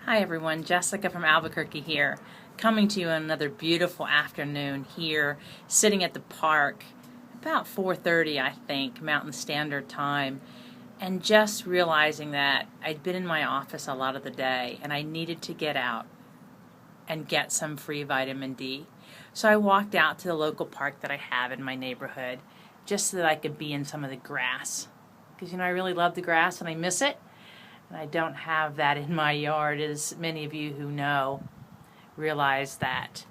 Hi everyone, Jessica from Albuquerque here, coming to you on another beautiful afternoon here, sitting at the park, about 4:30 I think, Mountain Standard Time, and just realizing that I'd been in my office a lot of the day and I needed to get out and get some free vitamin D. So I walked out to the local park that I have in my neighborhood just so that I could be in some of the grass. Because I really love the grass and I miss it. And I don't have that in my yard, as many of you who know realize that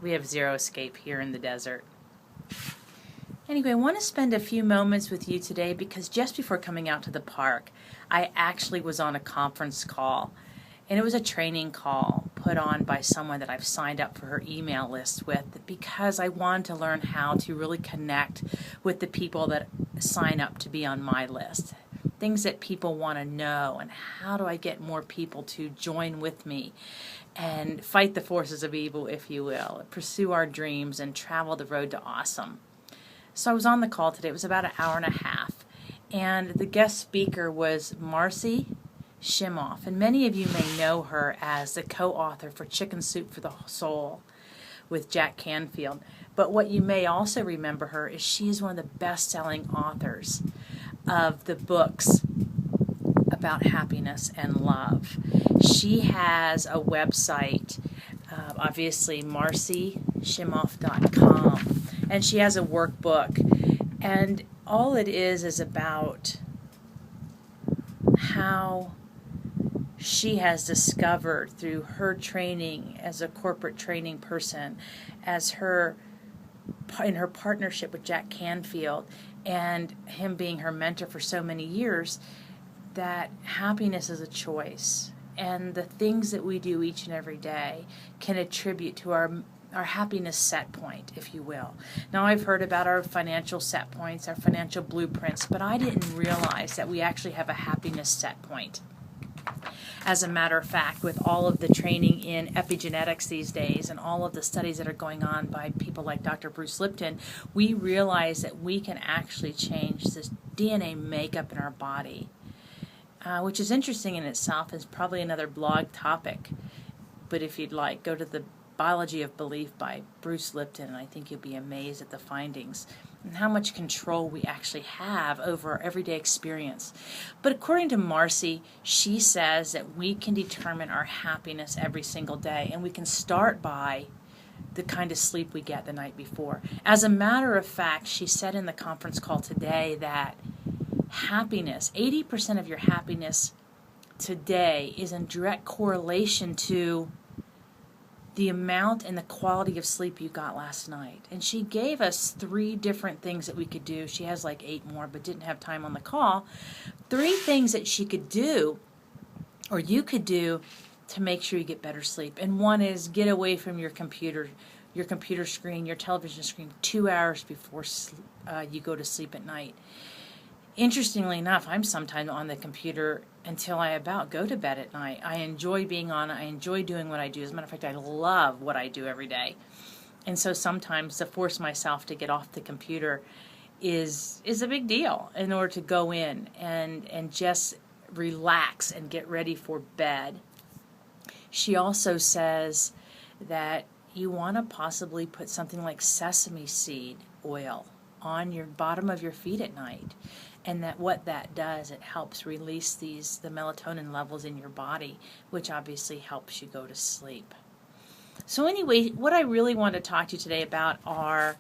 we have zero escape here in the desert. Anyway, I want to spend a few moments with you today because just before coming out to the park, I actually was on a conference call. And it was a training call put on by someone that I've signed up for her email list with because I wanted to learn how to really connect with the people that sign up to be on my list. Things that people want to know, and how do I get more people to join with me and fight the forces of evil, if you will, pursue our dreams and travel the road to awesome. So I was on the call today. It was about an hour and a half, and the guest speaker was Marci Shimoff, and many of you may know her as the co-author for Chicken Soup for the Soul with Jack Canfield. But what you may also remember her is she is one of the best-selling authors of the books about happiness and love. She has a website, obviously marcishimoff.com, and she has a workbook, and all it is about how she has discovered through her training as a corporate training person, as in her partnership with Jack Canfield, and him being her mentor for so many years, that happiness is a choice, and the things that we do each and every day can attribute to our happiness set point, if you will. Now, I've heard about our financial set points, our financial blueprints, but I didn't realize that we actually have a happiness set point. As a matter of fact, with all of the training in epigenetics these days and all of the studies that are going on by people like Dr. Bruce Lipton, we realize that we can actually change this DNA makeup in our body, which is interesting in itself. Is probably another blog topic. But if you'd like, go to the Biology of Belief by Bruce Lipton, and I think you'll be amazed at the findings and how much control we actually have over our everyday experience. But according to Marci, she says that we can determine our happiness every single day, and we can start by the kind of sleep we get the night before. As a matter of fact, she said in the conference call today that happiness, 80% of your happiness today is in direct correlation to the amount and the quality of sleep you got last night. And she gave us 3 different things that we could do. She has like 8 more, but didn't have time on the call. 3 things that she could do, or you could do, to make sure you get better sleep. And one is get away from your computer screen, your television screen, 2 hours before you go to sleep at night. Interestingly enough, I'm sometimes on the computer until I about go to bed at night. I enjoy being on it. I enjoy doing what I do. As a matter of fact, I love what I do every day. And so sometimes to force myself to get off the computer is a big deal in order to go in and just relax and get ready for bed. She also says that you want to possibly put something like sesame seed oil on your bottom of your feet at night. And that what that does, it helps release the melatonin levels in your body, which obviously helps you go to sleep. So anyway, what I really want to talk to you today about are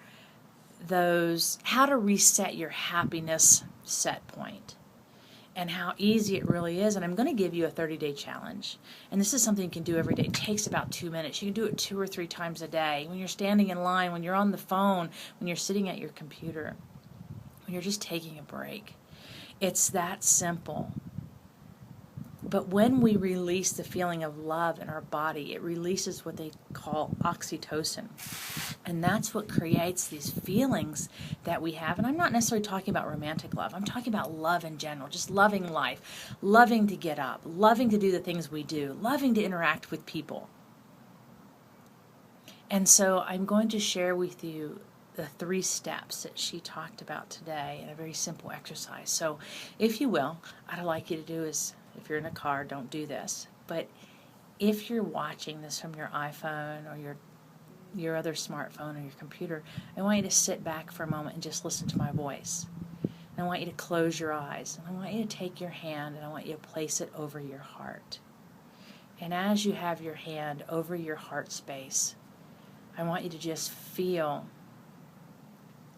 how to reset your happiness set point and how easy it really is. And I'm going to give you a 30-day challenge. And this is something you can do every day. It takes about 2 minutes. You can do it 2 or 3 times a day. When you're standing in line, when you're on the phone, when you're sitting at your computer, when you're just taking a break. It's that simple. But when we release the feeling of love in our body, it releases what they call oxytocin. And that's what creates these feelings that we have. And I'm not necessarily talking about romantic love. I'm talking about love in general, just loving life, loving to get up, loving to do the things we do, loving to interact with people. And so I'm going to share with you the 3 steps that she talked about today in a very simple exercise. So if you will, what I'd like you to do is, if you're in a car, don't do this, but if you're watching this from your iPhone or your other smartphone or your computer, I want you to sit back for a moment and just listen to my voice. I want you to close your eyes. And I want you to take your hand and I want you to place it over your heart. And as you have your hand over your heart space, I want you to just feel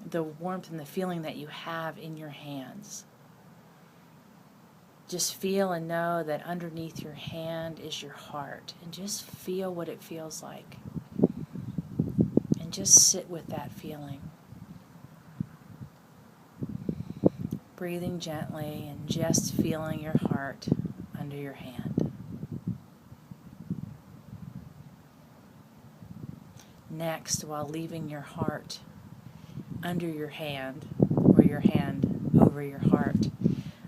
the warmth and the feeling that you have in your hands. Just feel and know that underneath your hand is your heart. And just feel what it feels like. And just sit with that feeling. Breathing gently and just feeling your heart under your hand. Next, while leaving your heart under your hand, or your hand over your heart,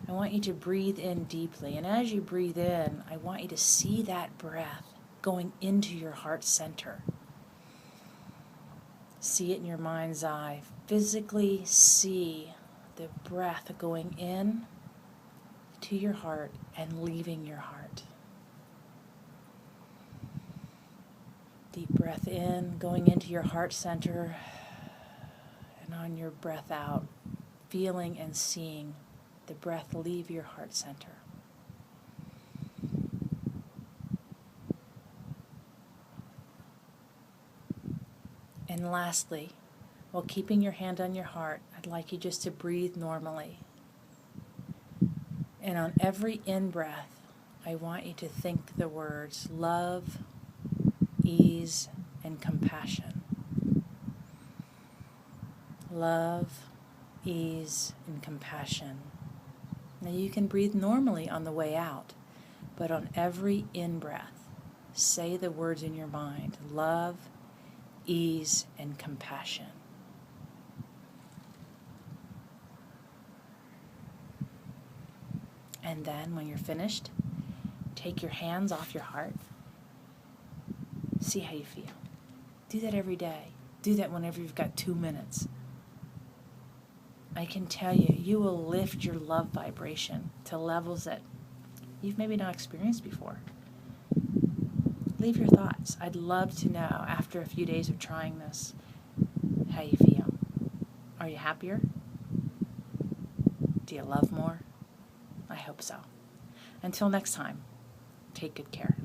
I want you to breathe in deeply. And as you breathe in, I want you to see that breath going into your heart center. See it in your mind's eye. Physically see the breath going in to your heart and leaving your heart. Deep breath in, going into your heart center, and on your breath out, feeling and seeing the breath leave your heart center. And lastly, while keeping your hand on your heart, I'd like you just to breathe normally. And on every in-breath, I want you to think the words love, ease, and compassion. Love, ease, and compassion. Now you can breathe normally on the way out, but on every in-breath, say the words in your mind, love, ease, and compassion. And then when you're finished, take your hands off your heart. See how you feel. Do that every day. Do that whenever you've got 2 minutes. I can tell you, you will lift your love vibration to levels that you've maybe not experienced before. Leave your thoughts. I'd love to know, after a few days of trying this, how you feel. Are you happier? Do you love more? I hope so. Until next time, take good care.